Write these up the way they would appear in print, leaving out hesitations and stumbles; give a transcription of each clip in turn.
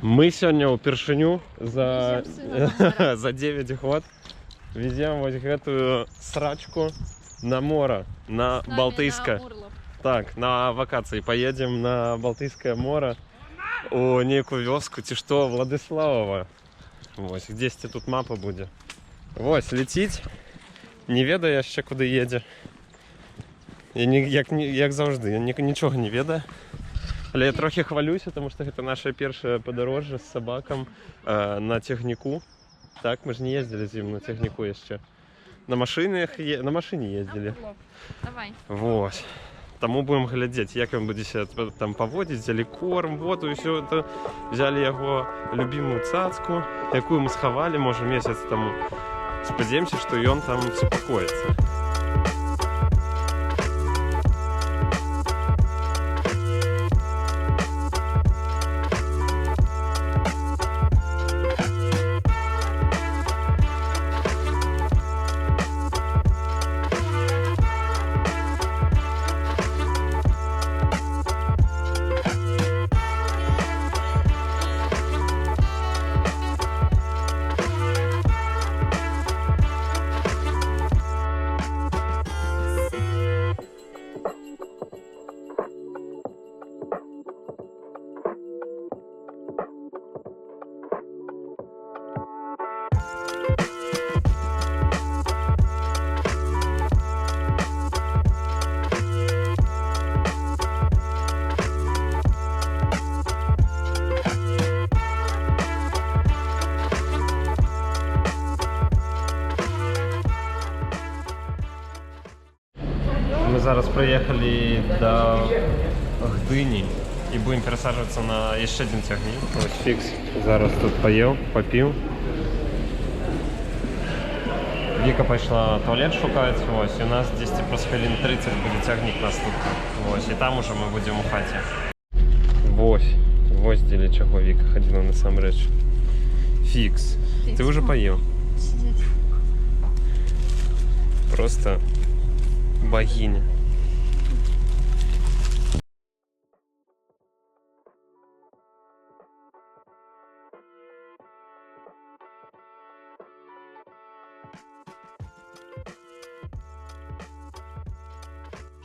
Мы сегодня упершыню за 9 год везем вот эту срачку на море, на Балтийское. Так, на вакации поедем на Балтийское море у некую вёску, ці што, Владиславова. Вось, десьці тут мапа буде. Вось, летіть, не ведаю яшчэ куди едзе. Як завжди, я нічога не ведаю. Але я трохи хвалюся, тому що це наше перше подорожжя з собаком на техніку. Так, ми ж не їздили з ним на техніку ще. На машині їздили. Давай. Вот. Тому будемо глядіти, як він буде себе там поводити, взяли корм, воду і все це. Взяли його любиму цацку, яку ми сховали, може місяць тому. Сподіваємося, що він там успокоїться. Мы зараз приехали до Гдыни и будем пересаживаться на еще один тягник. Вот Фикс зараз тут поел, попил. Вика пошла туалет шукать, вот, и у нас 10 плюс хвилин 30 будет тягник наступный. Вот, и там уже мы будем у хаті. Вось для чего Вика ходила на сам реч. Фикс, ты уже поел? Сидеть. Просто богиня.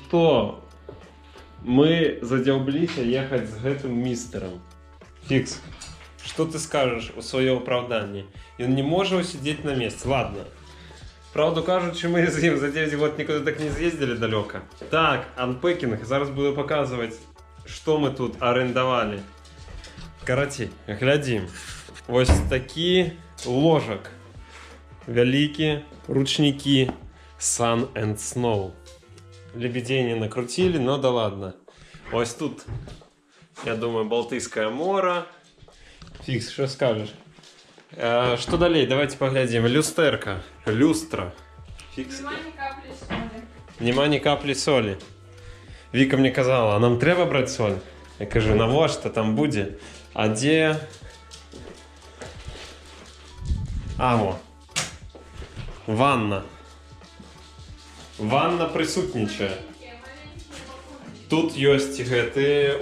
Что? Мы задёблись ехать с этим мистером. Фикс, что ты скажешь у своего оправдания? И он не может сидеть на месте. Ладно. Правду кажучи, ми з ним за 9 років нікуди так не з'їздили далеко. Так, анпекінг. Зараз буду показувати, що ми тут орендували. Короче, глядим. Ось такі ложок. Великі ручники Sun and Snow. Лебедей не накрутили, но да ладно. Ось тут, я думаю, Балтийское море. Фикс, что скажешь? Что далее? Давайте поглядим. Люстерка. Люстра. Фикс. Нема ни капли соли. Нема ни капли соли. Вика мне казала, а нам треба брать соль? Я кажу, навошта там буде? А де? А, во. Ванна. Ванна присутнічає. Тут есть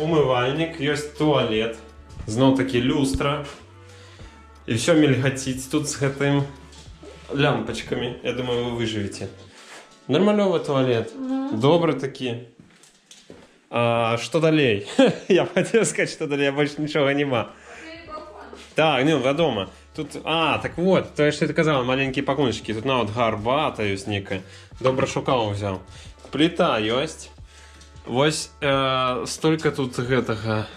умывальник, есть туалет. Знов таки люстра. И все мельготить тут с этим лямпочками. Я думаю, вы выживете. Нормальный туалет. Добрый такие. А что далее? Я хотел сказать, что далее, больше ничего нема. Так, не, дома. Тут, так вот, то, что ты сказал, маленькие пакунчики. Тут на вот гарбата есть некая. Добро шукал взял. Плита есть. Вось столько тут гэтага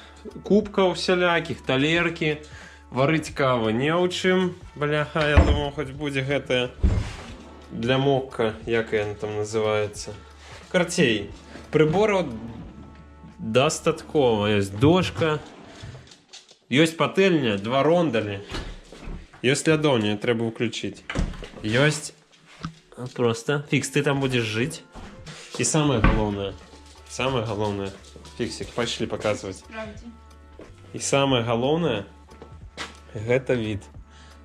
кубков всяляких, талерки. Варить каву не у чым. Бляха, я думаю, хоть будзе гэта для мокка, як яна там называется. Карцей. Приборов дастаткова. Есть дошка. Есть пательня, 2 рондали. Есть лядоўня, трэба включить. Есть просто. Фикс, ты там будешь жить. И самое главное. Фиксик, пошли показывать. Правда. И самое главное. Гэта від.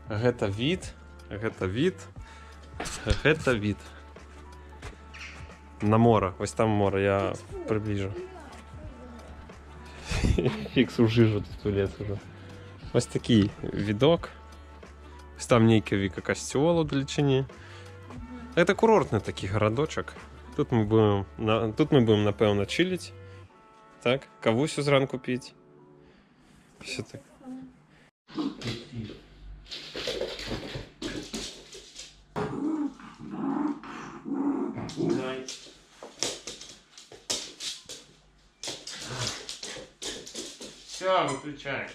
Гэта від. Гэта від. Гэта від. На море. Ось там море, я приближу. Фикс у жижу тут туалет уже. Ось такий відок. Ось там нейкий Віка костюл у Далечині. Це курортний такий городочок. Тут ми будемо, напевно, чилить. Так, кавусю зранку пити. Все так. Все, выключай.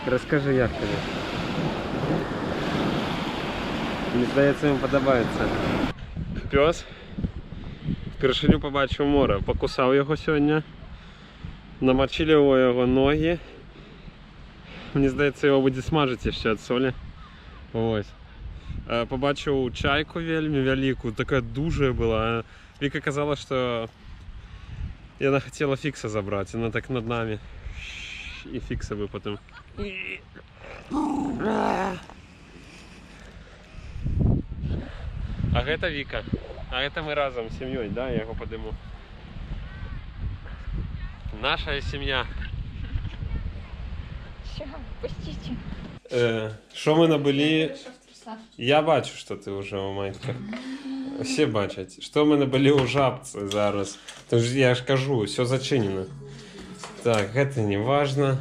Розкажи, як тобі? Мені здається, йому подобається. Пес вперше побачив море. Покусав його сьогодні. Намочили його ноги. Мені здається, його буде смажити ще від солі. Ось. Побачив чайку вельми велику, така дуже була. Віка казала, що вона хотіла Фікса забрати, вона так над нами. І Фікса би потім. А гэта Віка. А это мы разом с семьей, да, я його подниму. Наша сім'я. Все, пустите. Що ми набули? Я бачу, що ти вже у майках. Всі бачать. Що ми набули у жабці зараз. Тож я ж кажу, все зачинено. Так, это не важно.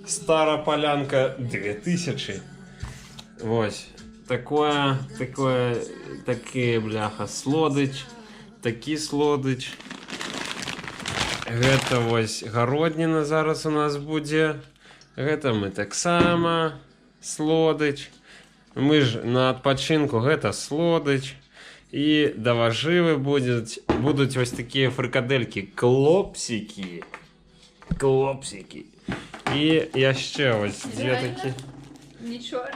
Стара полянка 2000. Ось. Такие, бляха, слодич. Такі слодич. Гэта ось гародніна зараз у нас буде. Гэта мы так само слодич. Мы ж на адпачынку, гэта слодич. І да важывы будуть ось такі фрикадельки. Клопсики. Клопсики. І яще ось дві такі. Нічого.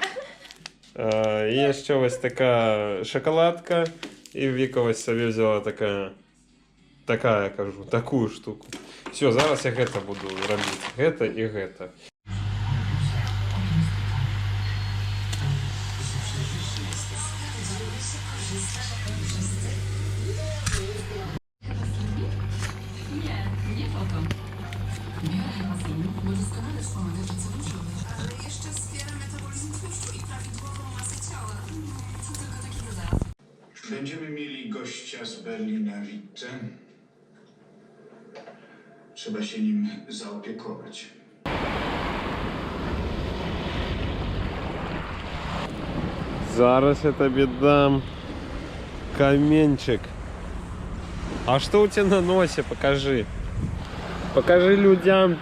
І ще ось така шоколадка. І Віка ось собі взяла така, я кажу, таку штуку. Все, зараз я гэта буду робити. Гэта і гэта. Będziemy mieli gościa z Berlina Witte. Trzeba się nim zaopiekować. Зараз я тобі дам каменчик. А что у тебя на носе? Покажи. Покажи людям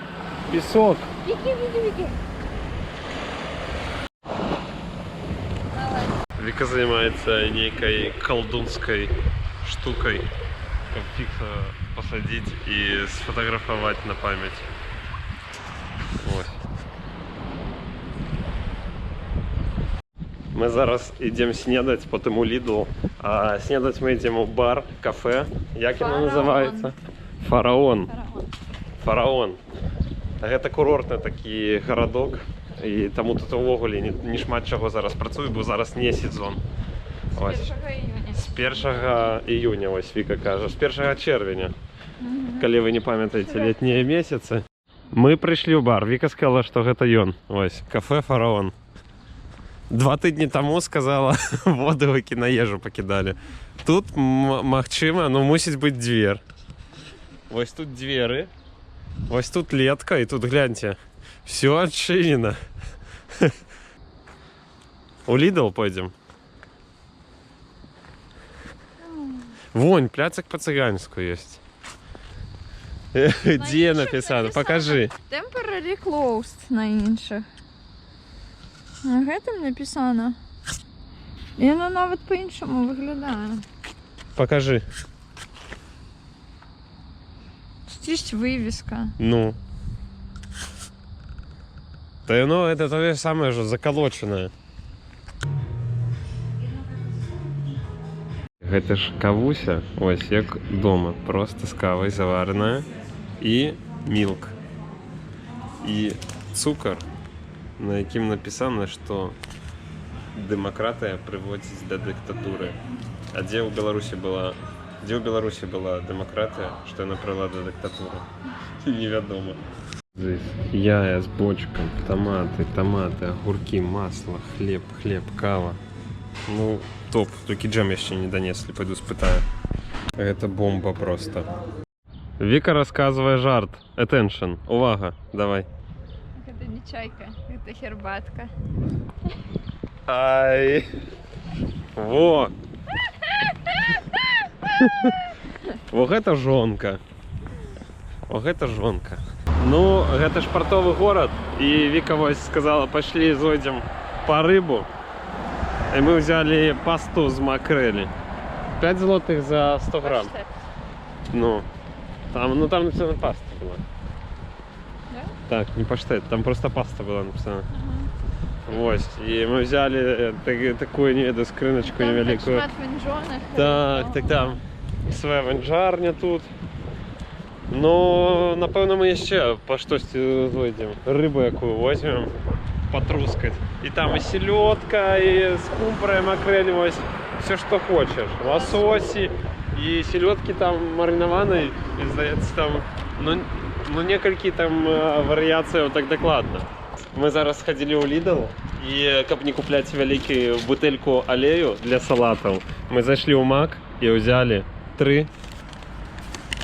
песок. Вики. Вика занимается некой колдунской штукой, как Фикса посадить и сфотографовать на память. Вот. Ми зараз йдемо снідати по тому Lidl, а снідати ми йдемо в бар, кафе. Як воно називається? Фараон. Фараон. Це курортний такий городок. І тому тут увогуле ні шмат чого зараз працює, бо зараз не сезон. Ось. З 1 іюня, ось Віка каже, з 1 червня. Коли ви не пам'ятаєте літні місяці. Ми прийшли в бар, Віка сказала, що це він. Ось, кафе Фараон. 2 тижні тому сказала, воду на їжу покидали. Тут, магчимо, ну мусить бути двір. Ось тут двері. Ось тут летка, і тут, гляньте, все отчинено. У Lidl пойдем. Вон, пляцок по-цыганську есть. Де написано? Покажи. Temporary closed на інших. А гэтым написано. І воно навіть по-іншому виглядає. Покажи. Здесь вивіска. Ну. Да ну, это то же самое же, заколоченное. Гэта ж кавуся, ось як дома, просто з кавой заварена. І мілк. І цукор, на яким написано, що демократія приводить до диктатури. А где у Беларуси была... Где у Беларуси была демократия, что она привела до диктатуры? Неведомо. Здесь яя с бочком, томаты, огурки, масло, хлеб, кава. Ну, топ. Только джем еще не донесли, пойду спытаю. Это бомба просто. Вика, рассказывай жарт. Attention. Увага, давай. Это не чайка, это хербатка. Ай. Во. Вот это жонка. Вот это жонка. Ну, это ж портовый город. И Вика вось сказала, пошли зайдем по рыбу. И мы взяли пасту с макрели. 5 злотых за 100 грамм. Ну, там написано паста была. Да? Так, не паштет, там просто паста была написана. Вот. И мы взяли такую, не веду, скриночку невеликую. Так, там своя венжарня тут. Ну, напевно, ми ще по щось зайдемо. Рибу яку візьмемо, потрускать. І там і селедка, і скумбрия, макрель, ось, все, що хочеш. Лососі, і селедки там мариновані, і, здається, там, ну некалькі там варіацій так докладно. Ми зараз ходили у Lidl, і, щоб не купляти велику бутельку олею для салатів, ми зайшли у Мак і взяли 3.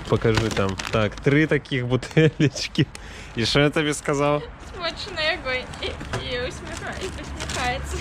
Покажи там. Так, 3 таких бутылечки. И что я тебе сказал? Смачного і усміхається.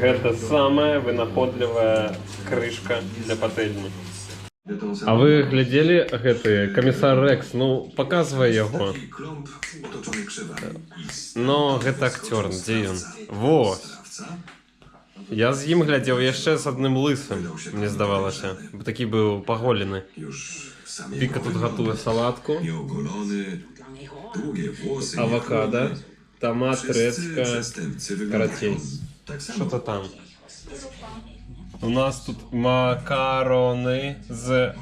Это самая вынаходливая крышка для пательни. А вы глядели гэты комиссар Рекс? Ну, показывай его. Но гэта актер, где он? Во! Я з ім глядел яшчэ з одним лысым, мне здавалася. Такі быў паголены. Віка тут готує салатку. Авокадо, томат, редька, каратей. Что-то там. У нас тут макароны з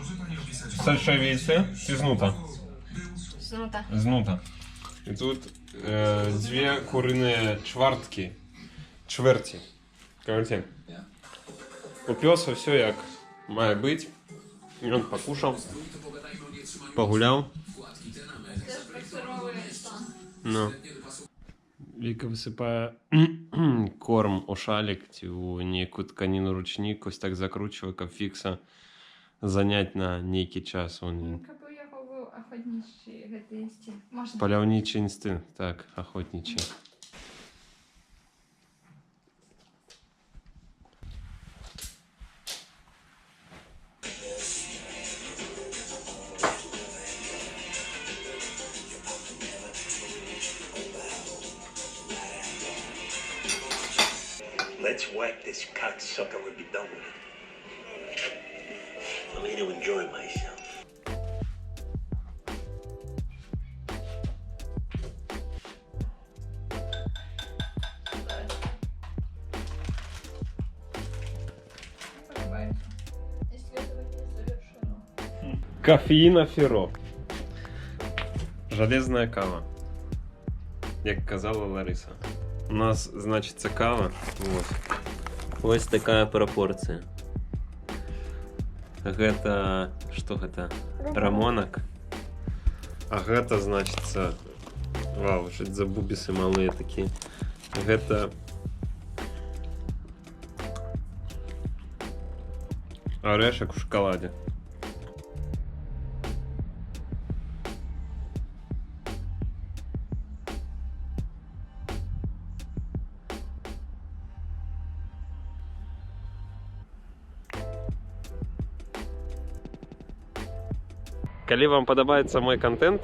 сальшавицы. Знута. Знута. И тут 2 куриные чверти. Короче, у пёса все як має бути. І он покушал, погулял. Ну. Віка висипає корм у шалік, у неяку тканину ручник, ось так закручує, як фікса, занять на некий час. Якби його був охотничий гэтий інстинкт. Паляўнічий інстинкт, так, охотничий. Let's whack this cocksucker and be done with it. I'm here to enjoy myself. Кофеїна Фіро. Железная кава. Як казала Лариса. У нас, значится, кава. Вот. Ось такая пропорция. Гэта... Что гэта? Рамонак. А гэта, значится... Вау, что это за бубисы малые такие. Гэта... Орешек в шоколаде. калі вам падабаецца мой контент,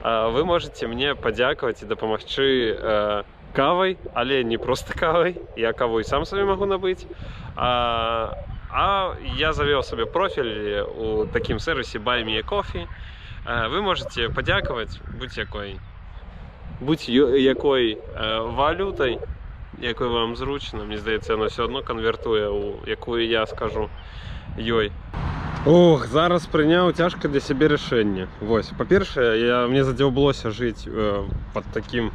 вы можете мне падзякаваць і дапамагчы кавай, але не просто кавай, я каву і сам сабе магу набыць. А я завёў сабе профіль у такім сервісе Buy Me a Coffee. Вы можете падзякаваць будь якой валютай, якой вам зручна. Мне здаецца, яно все одно конвертуе у якую я скажу ёй. Ох, зараз прыняў цяжка для сябе рашэнне. Вось, па-першае, мне задзяўблося жыць под таким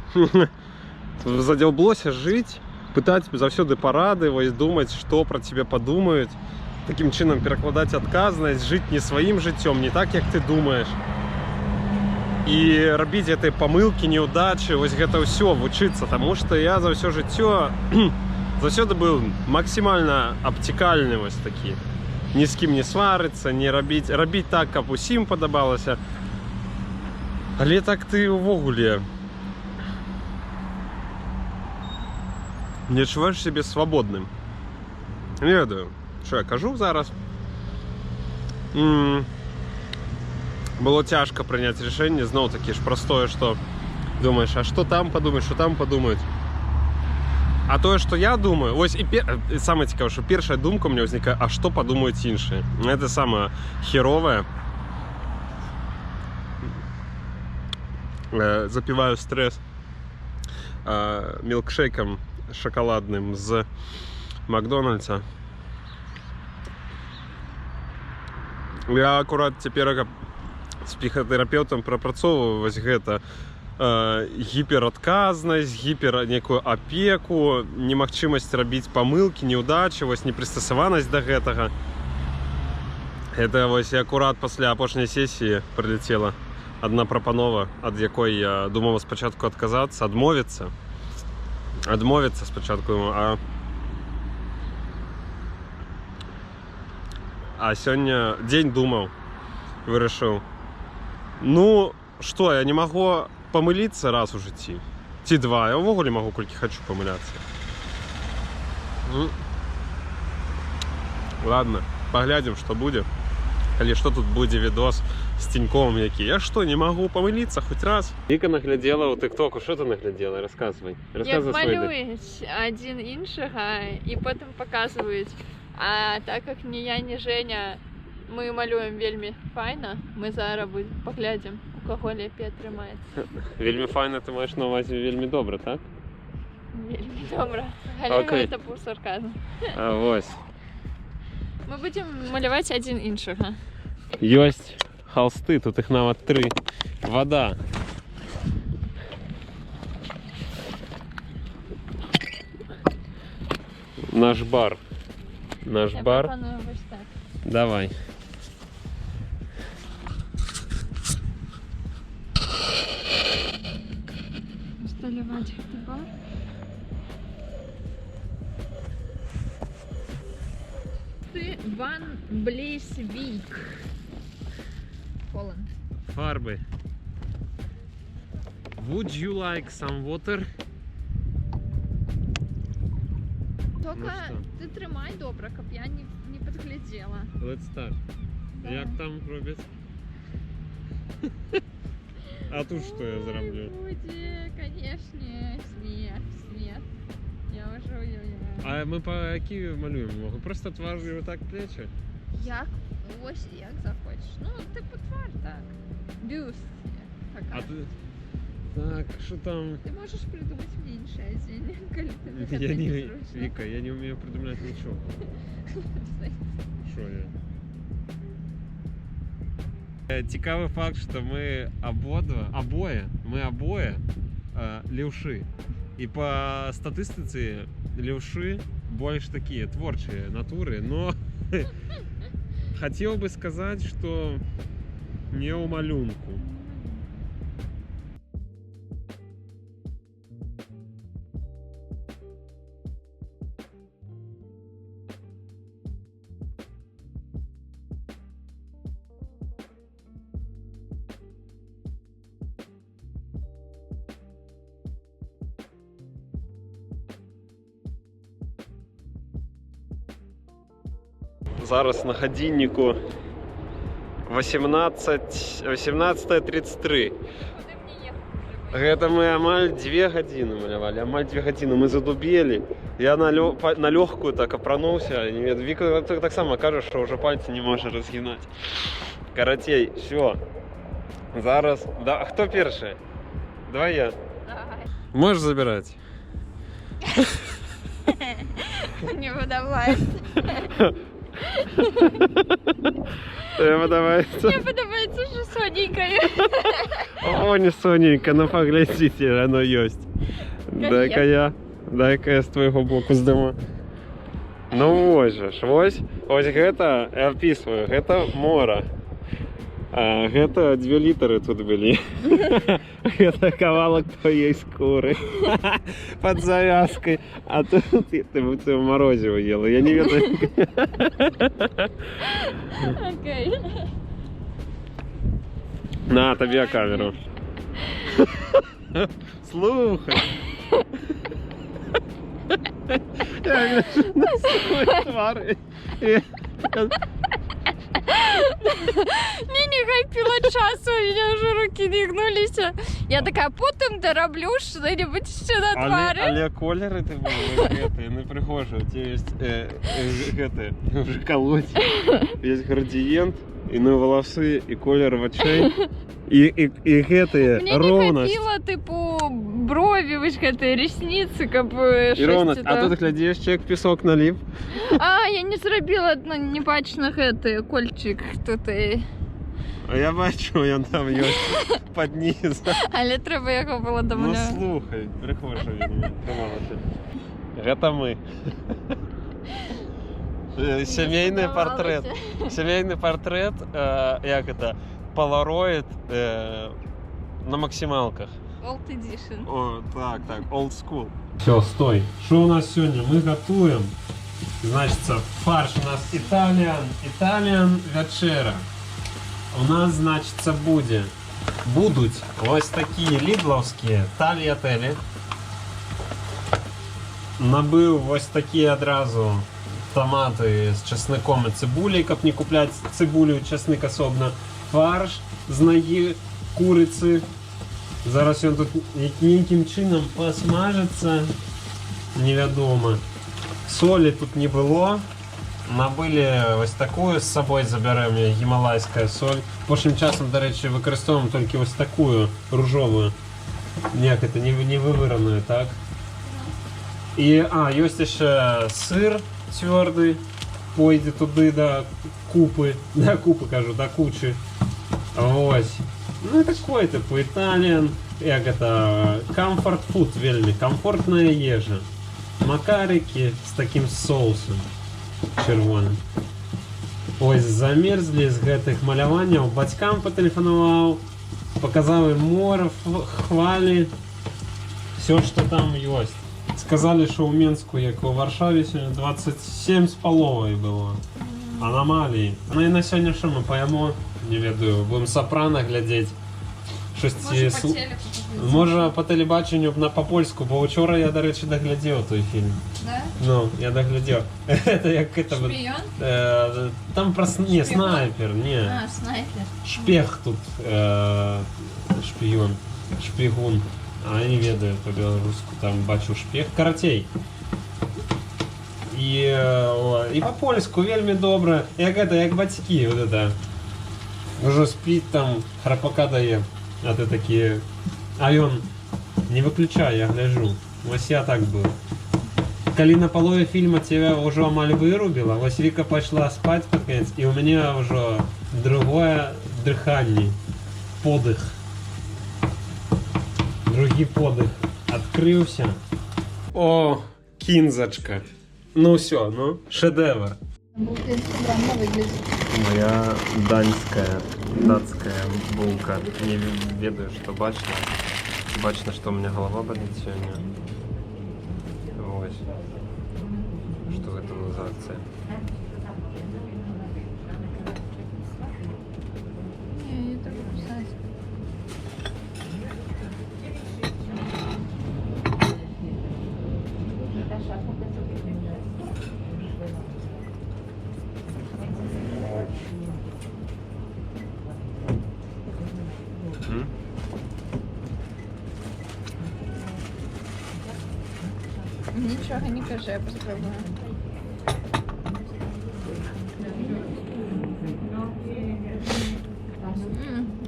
задзяўблося жыць, пытаць заўсёды парады, вось думаць, што пра цябе падумаюць, такім чынам перакладаць адказнасць, жыць не сваім жыццём, не так, як ты думаеш. І рабіць гэтай памылкі, неўдачы, вось гэта ўсё вучыцца, таму што я за ўсё жыццё заўсёды быў максімальна абцікальны вось такі. Ні з кім не сварыцца, не рабіць так, каб усім падабалася. Але так ты ўвогуле не адчуваеш сябе свабодным. Не ведаю, што я кажу зараз. Было цяжка прыняць рашэнне, зноў такі ж простое, што думаеш, а што там падумаюць, што там падумаюць. А тое, што я думаю, вось і самае цікавае, што першая думка у мяне ўзнікае, а што падумаюць іншыя. Гэта самае херовае. Запіваю стрэс мілкшейкам шакаладным з Макдональдса. Я акурат цяпер з псіхатэрапеўтам прапрацоўваю вось гэта. Гіперадказнасць, некую апеку, немагчымасць рабіць памылкі, неўдачы, вось непрыстасаванасць да гэтага. Гэта вось акурат пасля апошняй сесіі прыляцела адна прапанова, ад якой я думаў спачатку адказацца, адмовіцца спачатку, а сёння дзень думаў, вырашыў, ну што, я не магу памыліцца раз у жыцці, ці два, я ўвогуле магу колькі хачу памыляцца. Ладно, паглядзім, што будзе. Калі што тут будзе відос з Тиньковым які. Я што, не магу памыліцца хоць раз? Віка наглядзела ў тыктоку, што ты наглядзела? Расказвай. Як малююць адзін іншага і потым паказваюць. А так як ні я, ні Женя, мы малюем вельмі файна, мы зараз паглядзім, у каго лепей атрымаецца. Вельмі файна, ты маеш на ўвазе вельмі добра, так? Вельмі добра. Але гэта быў сарказм. Вось. Мы будзем маляваць адзін іншага. Ёсць халсты, тут іх нават 3. Вада. Наш бар. Наш бар. Я прапаную вось так. Давай. Усталяваць гэты бар. Ван Блейсвік. Холланд. Фарби. Would you like some water? Только ты трымай добра, каб я не подглядзела. Let's start. Як там робяць? А тут што я зраблю? Будзе, канешне, смех. Я ўжо уяўляю. А мы па які малюем? Могу просто твар і отак плечі? Як? Ось, як захочеш. Ну, типу твар, так. Бюст. А ты... Так, що там? Ти можеш придумати мені інший день, коли тобі Я це не... незручно. Віка, я не вмію придумляти нічого. Що я? Цікавий факт, що ми обоє левши. І по статистиці левши больш такі творчі натури, но хотів би сказати, що не у малюнку. Зараз на годиннику 18:33. Куди мені їхати? Гэта мы амаль 2 гадзіны малявалі, амаль 2 гадзіны мы задубелі. Я на лёгкую так апрануўся. Віка так само кажа, што ўжо пальцы не можа разгінаць. Карацей, всё. Зараз, да, хто першы? Давай я. Давай. Можешь забирать? Не подобається. Тебе подобається? Мені подобається, що соненькою. О, не соненька, ну поглядите, оно есть. Дай-ка я з твоего боку здыму. Ну ось же ж, ось гэта, я описываю, гэта мора. А гэта 2 літары тут былі. Гэта кавалак твоей скуры. Под завязкой. А тут ты морозиво ела, я не ведаю. Окей. На, тобі камеру. Слухай. Я гляжу на свой твар. Не хапіло часу, у мене вже руки не гнулися. Я така, потім дороблю що-небудь ще на твари. Але кольори ти були, не прихожі. У тебе є вже колоть, є градієнт, і на волоси, і колір очей. І гэтые Мне ровность. не хапіло, типу, брові, вось гэтые ресницы, каб І щось ровность. это... А тут глядиш, чек пісок наліп. А, я не зробила, ну, не бачно гэты кольчик тут. А я бачу, він там є під низ. Але треба його було до Ну мене. слухай, прихожу він. Гэта мы. Сімейний портрет. Сімейний портрет, як это, Polaroid на максималках. Old edition. О, так, old school. Все, стой. Что у нас сегодня? Мы готовим. Значит, фарш у нас Italian вечера. У нас, значит, будуть ось такі лідловські тальятелі. Набив ось такі одразу томати з чесником і цибулею, як не купляти цибулю і чесник особливо. Фарш з ноги куриці. Зараз він тут яким чином посмажиться, невідомо. Солі тут не було. Набили ось таку з собою заберемо, гімалайська соль. Пошим часом, до речі, використовуємо тільки ось таку ружову. Як це, не виварену, так? І, є ще сир твердий. Пойде туди до купи, до кучі. Ось. Ну такой типу Italian, як это, comfort food вельми, комфортна їжа. Макарики з таким соусом червоним. Ось замерзли з гэтых маляванняў, бацькам патэлефанаваў, показав їм море, хвалі, все, що там є. Сказали, що у Менску, як у Варшаві, сьогодні 27,5 було. Аномалії. Ну і на сьогодні що ми поїмо? Не ведаю, будемо Сопрано глядіти. Може по телебаченню по польську, бо вчора я, до речі, доглядів той фільм. Да? Ну, я доглядів. Это як это... Шпіон? Там про... Не, снайпер, не. А, снайпер. Шпех тут. Шпіон. Шпігун. А я не ведаю по-белоруску. Там бачу шпех. Каратей. І по польську вельми добре. Як это, як батьки, вот это. Уже спит там, храпака дає. А ты такие... А ён, не выключай, я гляжу. Вось я так был. Калі на полове фильма тебя уже амаль вырубила, вось Вика пошла спать под конец, и у меня уже другое дыхание. Подых. Другі подых. Открылся. О, кинзочка. Ну все, ну, шедевр. Булка странно выглядит. Моя датская булка. Не ведаю, что бачно. Бачно, что у меня голова болит сегодня. Вот. Что это за акция? Не так писать. Угу. Нічого не кажи, я попробую.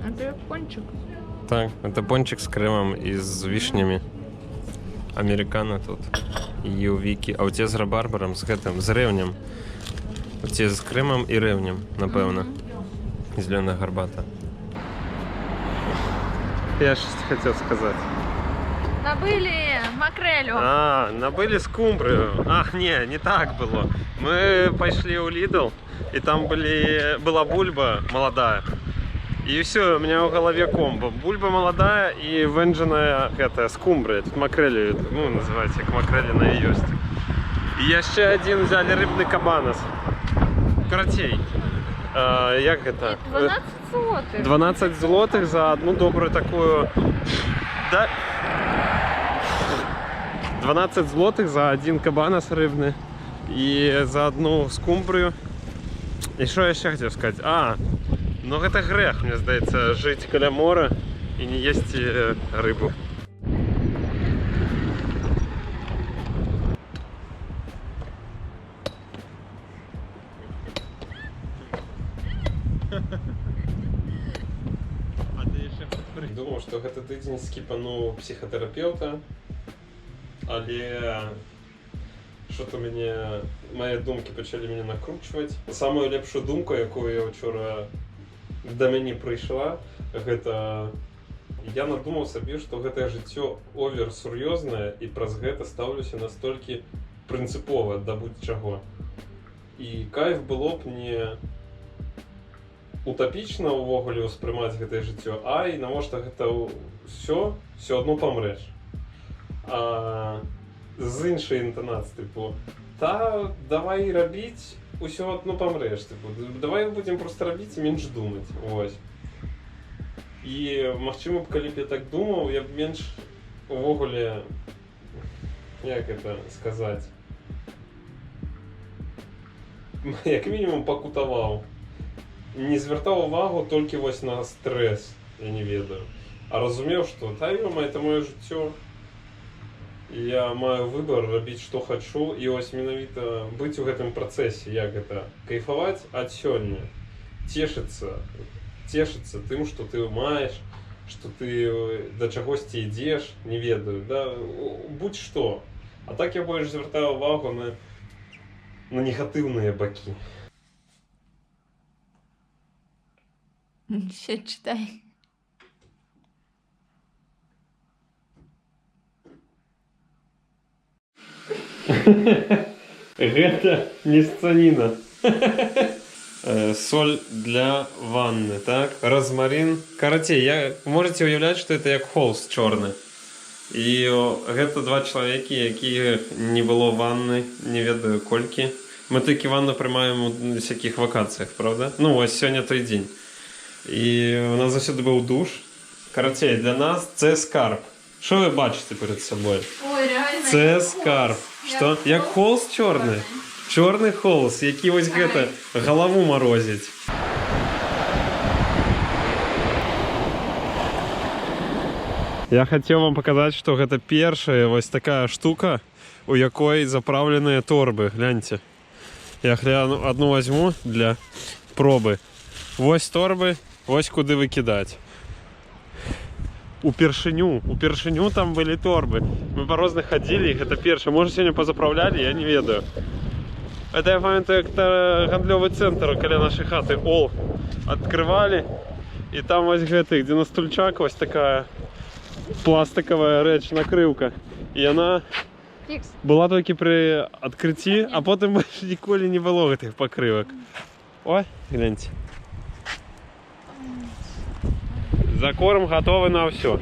Это пончик. Так, это пончик с кремом и с вишнями. Американо тут. И у Вики. А у тебя с рабарбаром, с гэтым, с ревнем. У тебя с кремом и ревнем, напевно. Зеленая горбата. Я что хотел сказать. Набыли макрелю. А, набыли скумбрию. А, не так было. Мы пошли у Lidl, и там была бульба молодая. И все, у меня в голове комбо. Бульба молодая и венджаная скумбрия. Тут макрелі, ну, називається як макреліна і есть. І ще один взяли рибний кабанос. Каратей. Як это? 12 злотых. 12 злотых за одну добрую такую... Да? 12 злотых за один кабанос рыбный и за одну скумбрию. И что я еще хотел сказать? Ну это грех, мне здається, жить каля моря и не есть рыбу. Думав, што гэты тыдзень скіпануў псіхатэрапеўта, але что-то мои думки пачалі мяне накручваць. Самую лепшую думку, якую я учора да мяне прыйшла, гэта я надумаў сабе, што гэтае жыццё овер сур'ёзнае і праз гэта стаўлюся настолькі прынцыпова да будь-чаго. І кайф было б не утапічна ўвогуле ўспрымаць гэтае жыццё, і навошта гэта все адно памрэш. А з іншай інтанацыі, типу, давай рабіць, усё адно памрэш, типу, давай будзем проста рабіць і менш думаць, вось. І, магчыма, калі б я так думаў, я б менш увогуле, як это сказаць, як мінімум пакутаваў. Не звяртаў увагу толькі вось на стрэс, я не ведаю. А разумеў, што это маё жыццё. Я маю выбор рабіць, што хачу, і вось менавіта быць у гэтым працэсе, як гэта, кайфаваць ад сёння, цешыцца тым, што ты маеш, што ты да чагосьці ідзеш, не ведаю, да, будь-што. А так я больш звяртаю увагу на негатыўныя бакі. Все читай. Гэта не сцаніна. Соль для ванны, так? Розмарин. Карацей, можете уявляць, што это як холст чорны. І гэта два чалавекі, якія не было ванны, не ведаю колькі. Мы толькі ванну прымаем у всякіх вакацыях, правда? Ну, вось сёння той дзень. І у нас заўсёды быў душ. Карацей, для нас це скарб. Що ви бачите перед собою? Ой, реально. Це скарб. Що? Як холст чорний? Чорний холст, який ось гэта голову морозить. Я хотів вам показати, що гэта першая ось така штука, у якой заправленные торбы. Гляньте. Я одну возьму для пробы. Вось торбы, ось куди викидати. У першиню там были торбы. Мы по розных ходили, их это першее. Может, сегодня позаправляли, я не ведаю. Это я памятаю, как-то гандлёвый центр каля нашей хаты Ол открывали. И там ось гэты, где на стульчак, ось такая пластиковая реч, накрывка. И она была только при открытии, а потом больше ніколи не было этих покрывок. Ой, гляньте. Закорм готовы на все.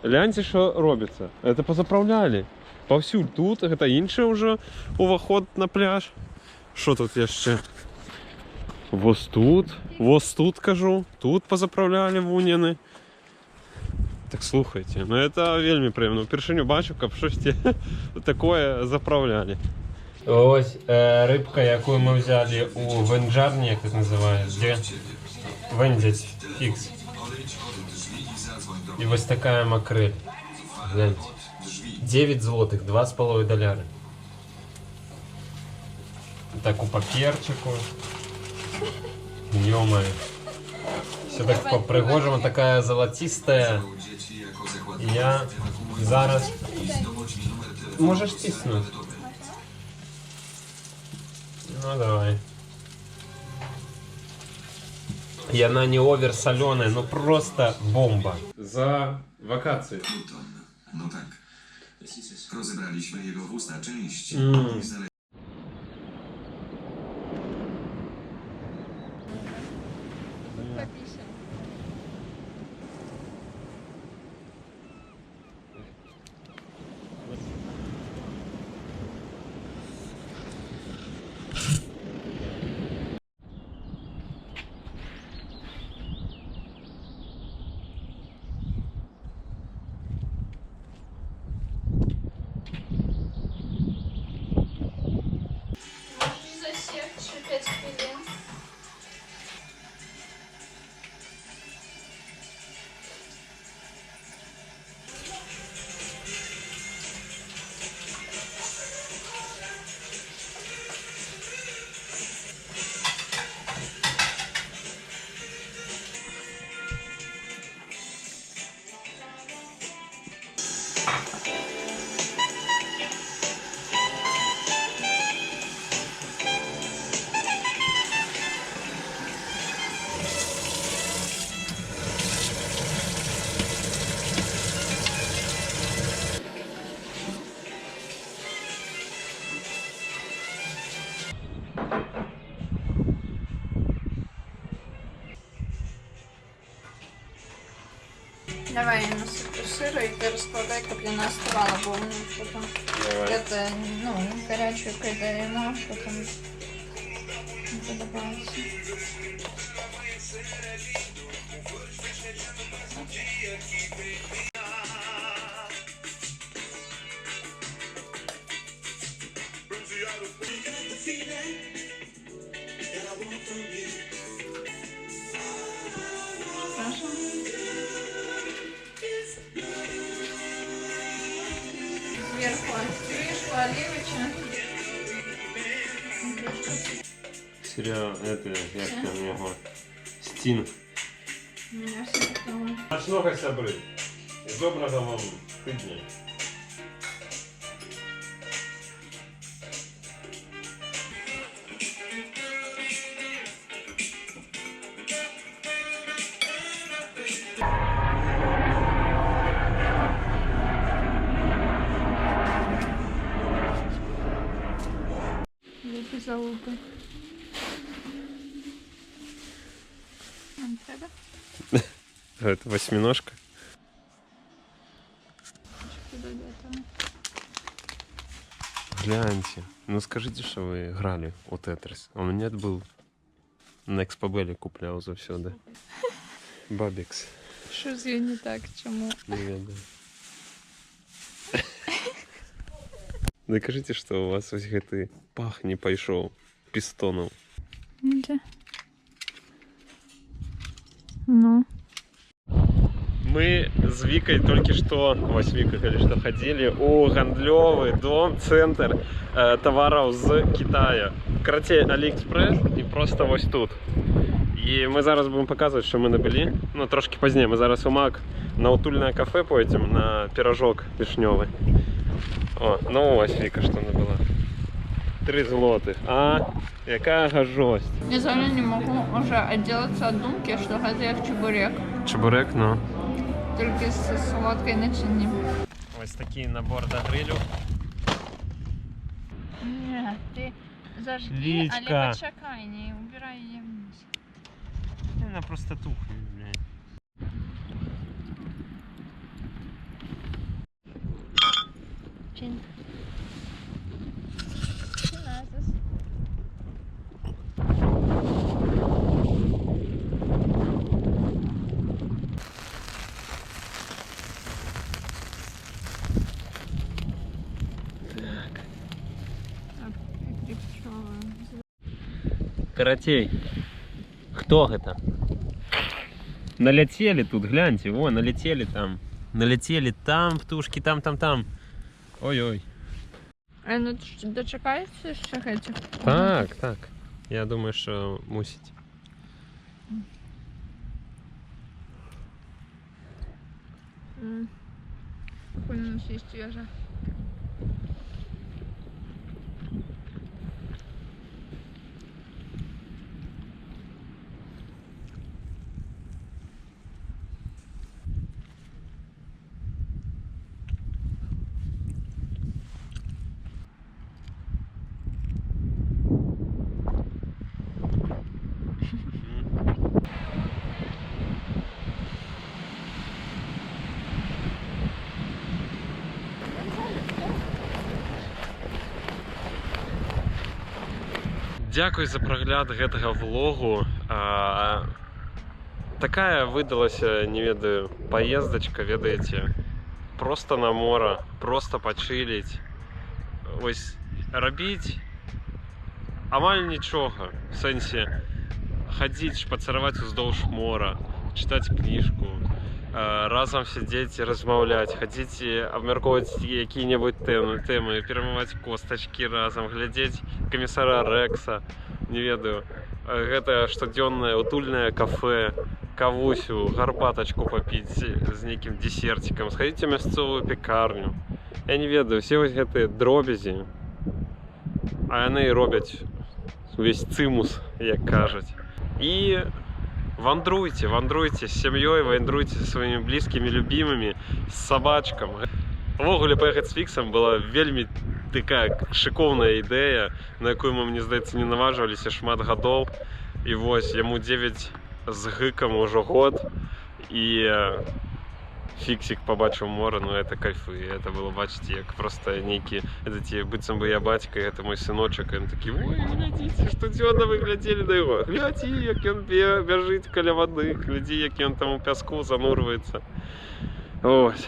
Гляньте, что робится. Это позаправляли. Повсюду. Тут это інше уже уваход на пляж. Что тут еще? Вось тут кажу. Тут позаправляли вуняны. Так слухайте, ну это вельми приємно. Вперше бачу, каб щось такое заправляли. Ось рибка, яку ми взяли у венджарні, як це називається, де вендять фікс. І ось така макрель. Гляньте. 9 злотих, 2,5 доляри. Так у папірчику. Ё-моё. Все так по-пригожему, такая золотистая. Я зараз... Можеш тиснути. Ну давай. И она не овер соленая, ну просто бомба. За вакації. No tak. Rozebraliśmy jego w usta część. Пописаем. Засек 5 хвилин. Давай я насыплю сыра, и ты раскладай, как я наставала, бо у меня потом это, ну, горячее когда что там это добавится. Сверху крышку оливочную. Серіал, это, як там його, Стінг. У меня все готово. Смачного, сябри. І доброго вам тижня. Лупи за лупы. Нам треба? Это восьминожка. Что до этого? Гляньте. Ну скажите, что вы играли у Тетрис. У меня был на Экспобелі купляв завсюди. Бабікс. Що з нею не так, чому? Не ведаю. Докажите, что у вас ось гэты пах не пайшоў пістоном. Где? Ну. Мы с Викой только что, ось Вика говорит, что ходили у гандлёвый дом, центр товаров з Китая. Карацей, Алиэкспресс и просто ось тут. І ми зараз будемо показувати, що ми не були. Ну, трошки пізніше. Ми зараз у Мак на утульне кафе поїдемо на пирожок вишневий. О, ну ось Віка, що не була. 3 злотих. А, яка гажость. Я зараз не можу вже відділитися від думки, що це як чебурек. Чебурек, ну. Тільки з солодкою начинням. Ось такий набор до грилю. Ні, ти зажги, Вітька. але почекай, не убирай її вниз. Вона просто тухне, блядь. Чин. Чиназис. Каратей. Хто гэта? Налетели тут, гляньте, во, налетели там. Налетели там птушки, там. Ой-ой. А ну дочекаєшся ще этих? Так. Я думаю, що мусить. Хуй у нас есть свежая. Дякую за прагляд гэтага влогу. Такая выдалася, не ведаю, поездочка, ведаеце, просто на мора, просто пачыліць. Вось рабіць амаль нічога, в сэнсе хадзіць, шпацыраваць уздоўж мора, чытаць кніжку, разам сядзець і размаўляць, хадзіць і абмяркоўваць якія-небудзь тэмы, перамываць костачкі разам, глядзець камісара Рекса, не ведаю, гэта штодзённае утульнае кафэ, кавусю, гарбатачку папіць з нейкім десерцікам, схадзіць у мясцовую пекарню. Я не ведаю, все вось гэтыя дробязі, а яны робяць увесь цымус, як кажуць. І вандруйце з сям'ёй, вандруйце са сваімі блізкімі, любімымі, з сабачкам. Увогуле паехаць з Фіксам была вельмі такая шыкоўная ідэя, на якую мы, мне здаецца, не наважваліся шмат гадоў. І вось, яму 9 з гыкам ужо год, і Фіксік пабачыў мора, ну это кайфы. Это было, бачыце, як проста нейкі, ці быццам бы я бацька, гэта мой сыночак, і ён такі: ой, глядзіце, штодзённа вы глядзелі на яго, глядзі, як ён бяжыць каля вады, глядзі, як ён там у пяску занурваецца. Ось.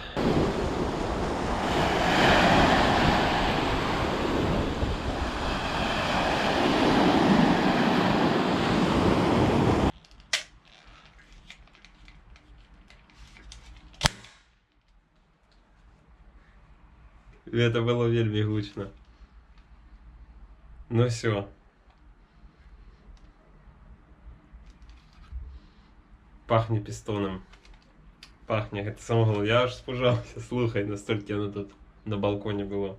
Это было вельмі гучно. Ну все. Пахне пистоном. Пахне. Это самое главное. Я аж спужался. Слухай, настолько оно тут на балконе было.